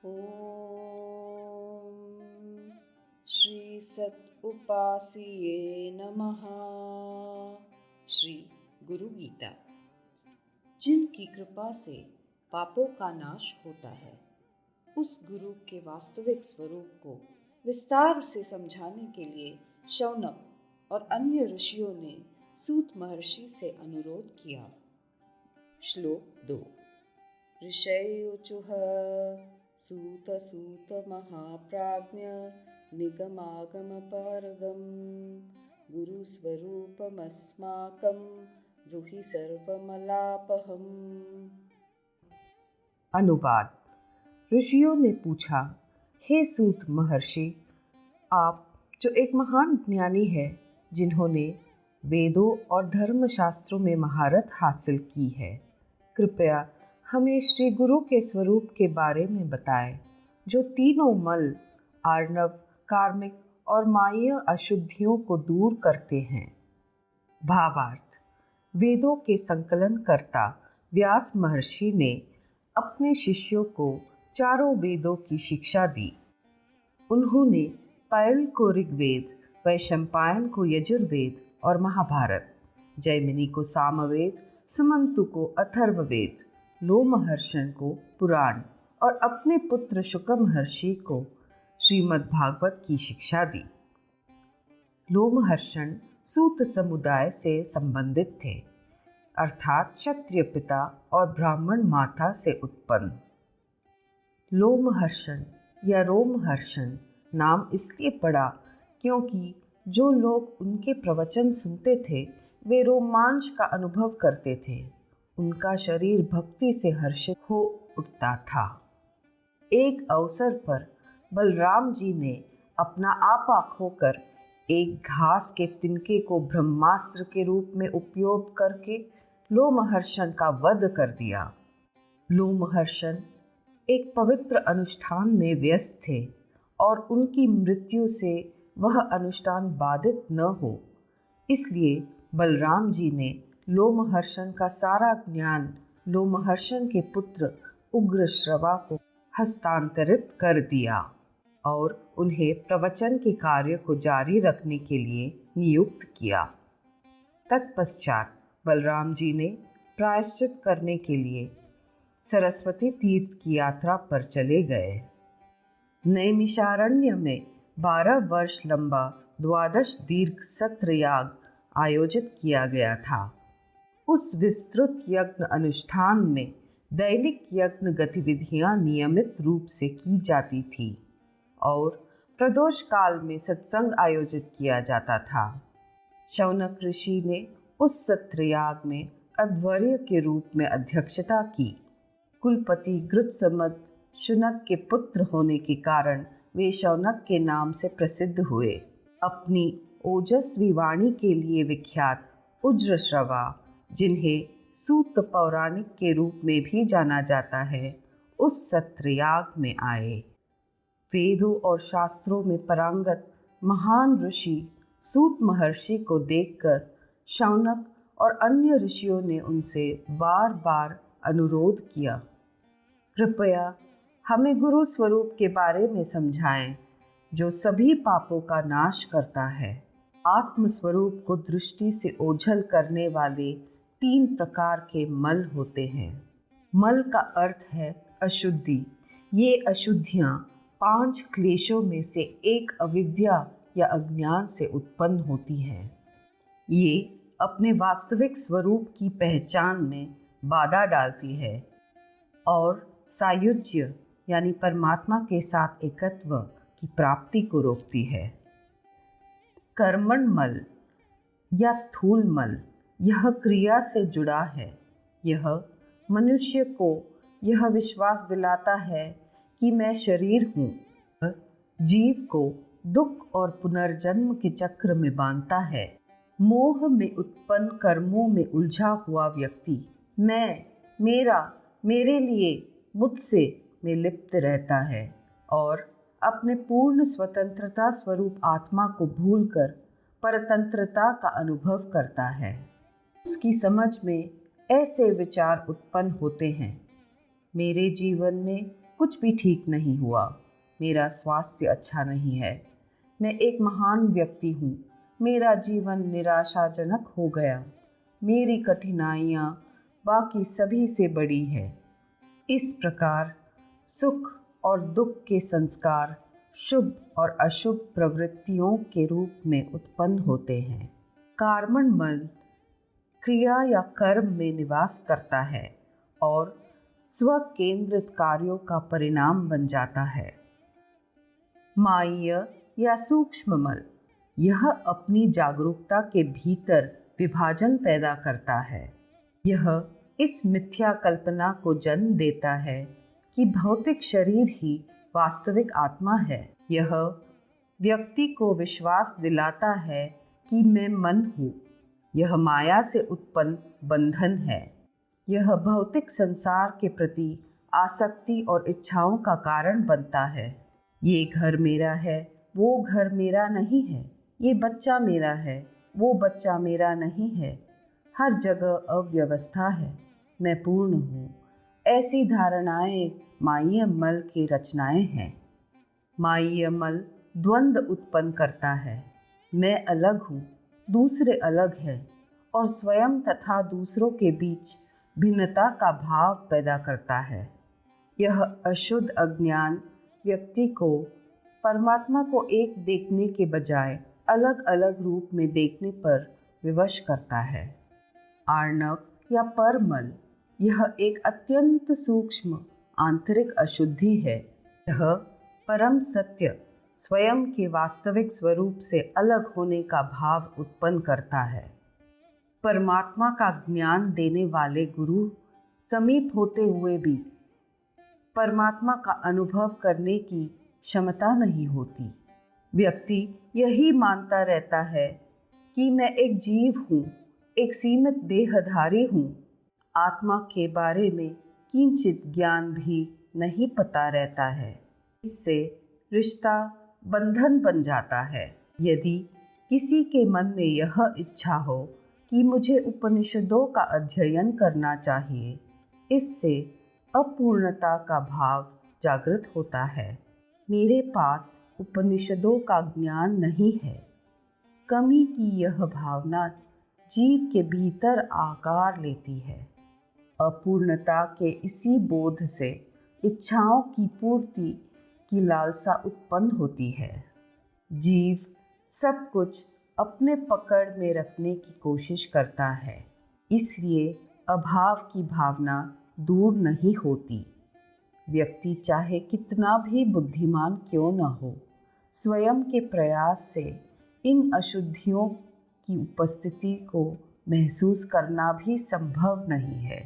ओम श्री सत उपासिये नमः। श्री गुरु गीता। जिनकी कृपा से पापों का नाश होता है, उस गुरु के वास्तविक स्वरूप को विस्तार से समझाने के लिए शौनक और अन्य ऋषियों ने सूत महर्षि से अनुरोध किया। श्लोक 2। ऋषयोचुः सूत सूत महाप्राज्ञ निगमागम पारगम गुरुस्वरूपमस्माकं ब्रूहि सर्वमलापहम्। अनुवाद। ऋषियों ने पूछा, हे सूत महर्षि, आप जो एक महान ज्ञानी है, जिन्होंने वेदों और धर्मशास्त्रों में महारत हासिल की है, कृपया हमें श्री गुरु के स्वरूप के बारे में बताएं, जो तीनों मल, आर्णव, कार्मिक और माय्य अशुद्धियों को दूर करते हैं। भावार्थ। वेदों के संकलन कर्ता व्यास महर्षि ने अपने शिष्यों को चारों वेदों की शिक्षा दी। उन्होंने पायल को ऋग्वेद, वैशंपायन को यजुर्वेद और महाभारत, जैमिनी को सामवेद, सुमंतु को अथर्ववेद, लोमहर्षण को पुराण और अपने पुत्र शुक महर्षि को श्रीमद् भागवत की शिक्षा दी। लोमहर्षण सूत समुदाय से संबंधित थे, अर्थात क्षत्रिय पिता और ब्राह्मण माता से उत्पन्न। लोमहर्षण या रोमहर्षण नाम इसलिए पड़ा क्योंकि जो लोग उनके प्रवचन सुनते थे, वे रोमांच का अनुभव करते थे। उनका शरीर भक्ति से हर्षित हो उठता था। एक अवसर पर बलराम जी ने अपना आपा खोकर एक घास के तिनके को ब्रह्मास्त्र के रूप में उपयोग करके लोमहर्षण का वध कर दिया। लोमहर्षण एक पवित्र अनुष्ठान में व्यस्त थे और उनकी मृत्यु से वह अनुष्ठान बाधित न हो, इसलिए बलराम जी ने लोमहर्षण का सारा ज्ञान लोमहर्षण के पुत्र उग्रश्रवा को हस्तांतरित कर दिया और उन्हें प्रवचन के कार्य को जारी रखने के लिए नियुक्त किया। तत्पश्चात बलराम जी ने प्रायश्चित करने के लिए सरस्वती तीर्थ की यात्रा पर चले गए। नैमिषारण्य में 12 वर्ष लंबा 12 दीर्घ सत्र याग आयोजित किया गया था। उस विस्तृत यज्ञ अनुष्ठान में दैनिक यज्ञ गतिविधियां नियमित रूप से की जाती थी और प्रदोष काल में सत्संग आयोजित किया जाता था। शौनक ऋषि ने उस सत्र याग में अध्वर्य के रूप में अध्यक्षता की। कुलपति गृत्समद शुनक के पुत्र होने के कारण वे शौनक के नाम से प्रसिद्ध हुए। अपनी ओजस्वी वाणी के लिए विख्यात उज्रश्रवा, जिन्हें सूत पौराणिक के रूप में भी जाना जाता है, उस सत्रयाग में आए। वेदों और शास्त्रों में पारंगत महान ऋषि सूत महर्षि को देखकर शौनक और अन्य ऋषियों ने उनसे बार बार अनुरोध किया, कृपया हमें गुरु स्वरूप के बारे में समझाएं, जो सभी पापों का नाश करता है। आत्मस्वरूप को दृष्टि से ओझल करने वाले 3 प्रकार के मल होते हैं। मल का अर्थ है अशुद्धि। ये अशुद्धियाँ 5 क्लेशों में से एक अविद्या या अज्ञान से उत्पन्न होती हैं। ये अपने वास्तविक स्वरूप की पहचान में बाधा डालती है और सायुज्य यानी परमात्मा के साथ एकत्व की प्राप्ति को रोकती है। कर्मण मल या स्थूल मल यह क्रिया से जुड़ा है। यह मनुष्य को यह विश्वास दिलाता है कि मैं शरीर हूँ। जीव को दुख और पुनर्जन्म के चक्र में बांधता है। मोह में उत्पन्न कर्मों में उलझा हुआ व्यक्ति मैं, मेरा, मेरे लिए, मुझसे में लिप्त रहता है और अपने पूर्ण स्वतंत्रता स्वरूप आत्मा को भूलकर परतंत्रता का अनुभव करता है। उसकी समझ में ऐसे विचार उत्पन्न होते हैं, मेरे जीवन में कुछ भी ठीक नहीं हुआ। मेरा स्वास्थ्य अच्छा नहीं है। मैं एक महान व्यक्ति हूँ। मेरा जीवन निराशाजनक हो गया। मेरी कठिनाइयाँ बाकी सभी से बड़ी है। इस प्रकार सुख और दुख के संस्कार शुभ और अशुभ प्रवृत्तियों के रूप में उत्पन्न होते हैं। कार्मण मन क्रिया या कर्म में निवास करता है और स्व केंद्रित कार्यों का परिणाम बन जाता है। माय्य या सूक्ष्म मल यह अपनी जागरूकता के भीतर विभाजन पैदा करता है। यह इस मिथ्या कल्पना को जन्म देता है कि भौतिक शरीर ही वास्तविक आत्मा है। यह व्यक्ति को विश्वास दिलाता है कि मैं मन हूँ। यह माया से उत्पन्न बंधन है। यह भौतिक संसार के प्रति आसक्ति और इच्छाओं का कारण बनता है। ये घर मेरा है, वो घर मेरा नहीं है। ये बच्चा मेरा है, वो बच्चा मेरा नहीं है। हर जगह अव्यवस्था है। मैं पूर्ण हूँ। ऐसी धारणाएं माय्य मल की रचनाएं हैं। माय्य मल द्वंद्व उत्पन्न करता है। मैं अलग हूँ, दूसरे अलग हैं, और स्वयं तथा दूसरों के बीच भिन्नता का भाव पैदा करता है। यह अशुद्ध अज्ञान व्यक्ति को परमात्मा को एक देखने के बजाय अलग अलग रूप में देखने पर विवश करता है। आर्णव या परमल यह एक अत्यंत सूक्ष्म आंतरिक अशुद्धि है। यह परम सत्य स्वयं के वास्तविक स्वरूप से अलग होने का भाव उत्पन्न करता है। परमात्मा का ज्ञान देने वाले गुरु समीप होते हुए भी परमात्मा का अनुभव करने की क्षमता नहीं होती। व्यक्ति यही मानता रहता है कि मैं एक जीव हूँ, एक सीमित देहधारी हूँ। आत्मा के बारे में किंचित ज्ञान भी नहीं पता रहता है। इससे रिश्ता बंधन बन जाता है। यदि किसी के मन में यह इच्छा हो कि मुझे उपनिषदों का अध्ययन करना चाहिए, इससे अपूर्णता का भाव जागृत होता है। मेरे पास उपनिषदों का ज्ञान नहीं है। कमी की यह भावना जीव के भीतर आकार लेती है। अपूर्णता के इसी बोध से इच्छाओं की पूर्ति की लालसा उत्पन्न होती है। जीव सब कुछ अपने पकड़ में रखने की कोशिश करता है, इसलिए अभाव की भावना दूर नहीं होती। व्यक्ति चाहे कितना भी बुद्धिमान क्यों न हो, स्वयं के प्रयास से इन अशुद्धियों की उपस्थिति को महसूस करना भी संभव नहीं है।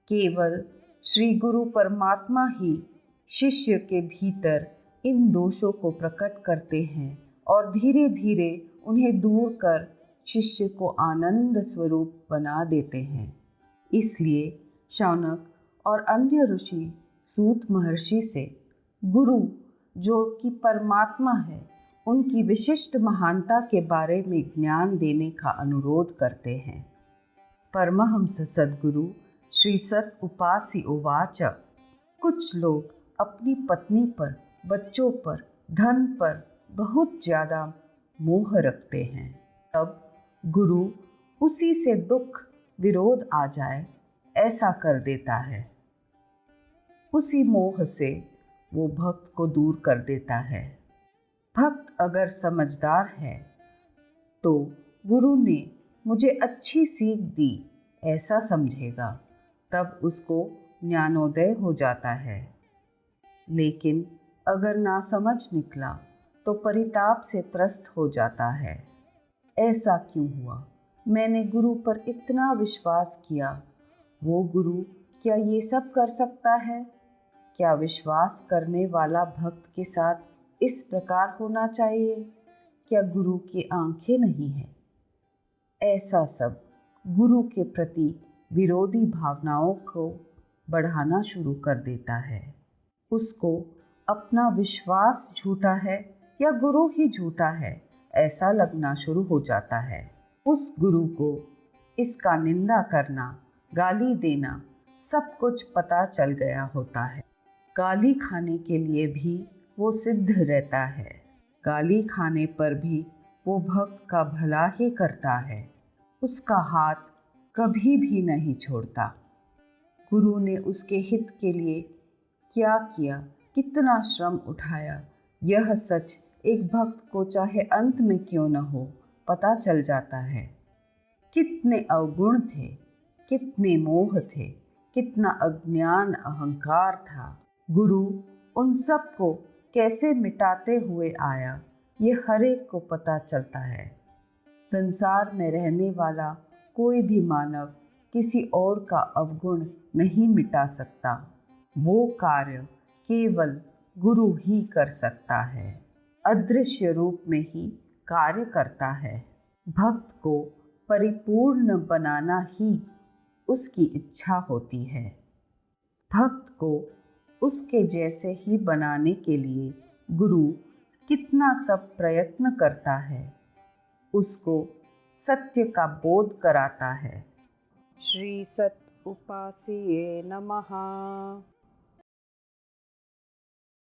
केवल श्री गुरु परमात्मा ही शिष्य के भीतर इन दोषों को प्रकट करते हैं और धीरे धीरे उन्हें दूर कर शिष्य को आनंद स्वरूप बना देते हैं। इसलिए शौनक और अन्य ऋषि सूत महर्षि से गुरु जो कि परमात्मा है, उनकी विशिष्ट महानता के बारे में ज्ञान देने का अनुरोध करते हैं। परमहंस सद्गुरु श्री सत उपासी उवाच। कुछ लोग अपनी पत्नी पर, बच्चों पर, धन पर बहुत ज़्यादा मोह रखते हैं। तब गुरु उसी से दुख विरोध आ जाए ऐसा कर देता है। उसी मोह से वो भक्त को दूर कर देता है। भक्त अगर समझदार है तो गुरु ने मुझे अच्छी सीख दी ऐसा समझेगा, तब उसको ज्ञानोदय हो जाता है। लेकिन अगर नासमझ निकला तो परिताप से त्रस्त हो जाता है। ऐसा क्यों हुआ? मैंने गुरु पर इतना विश्वास किया, वो गुरु क्या ये सब कर सकता है? क्या विश्वास करने वाला भक्त के साथ इस प्रकार होना चाहिए? क्या गुरु की आंखें नहीं हैं? ऐसा सब गुरु के प्रति विरोधी भावनाओं को बढ़ाना शुरू कर देता है। उसको अपना विश्वास झूठा है या गुरु ही झूठा है ऐसा लगना शुरू हो जाता है। उस गुरु को इसका निंदा करना, गाली देना सब कुछ पता चल गया होता है। गाली खाने के लिए भी वो सिद्ध रहता है। गाली खाने पर भी वो भक्त का भला ही करता है, उसका हाथ कभी भी नहीं छोड़ता। गुरु ने उसके हित के लिए क्या किया, कितना श्रम उठाया, यह सच एक भक्त को चाहे अंत में क्यों न हो पता चल जाता है। कितने अवगुण थे, कितने मोह थे, कितना अज्ञान अहंकार था। गुरु उन सब को कैसे मिटाते हुए आया, ये हर एक को पता चलता है। संसार में रहने वाला कोई भी मानव किसी और का अवगुण नहीं मिटा सकता। वो कार्य केवल गुरु ही कर सकता है, अदृश्य रूप में ही कार्य करता है। भक्त को परिपूर्ण बनाना ही उसकी इच्छा होती है। भक्त को उसके जैसे ही बनाने के लिए गुरु कितना सब प्रयत्न करता है, उसको सत्य का बोध कराता है। श्री सत उपासिये नमः।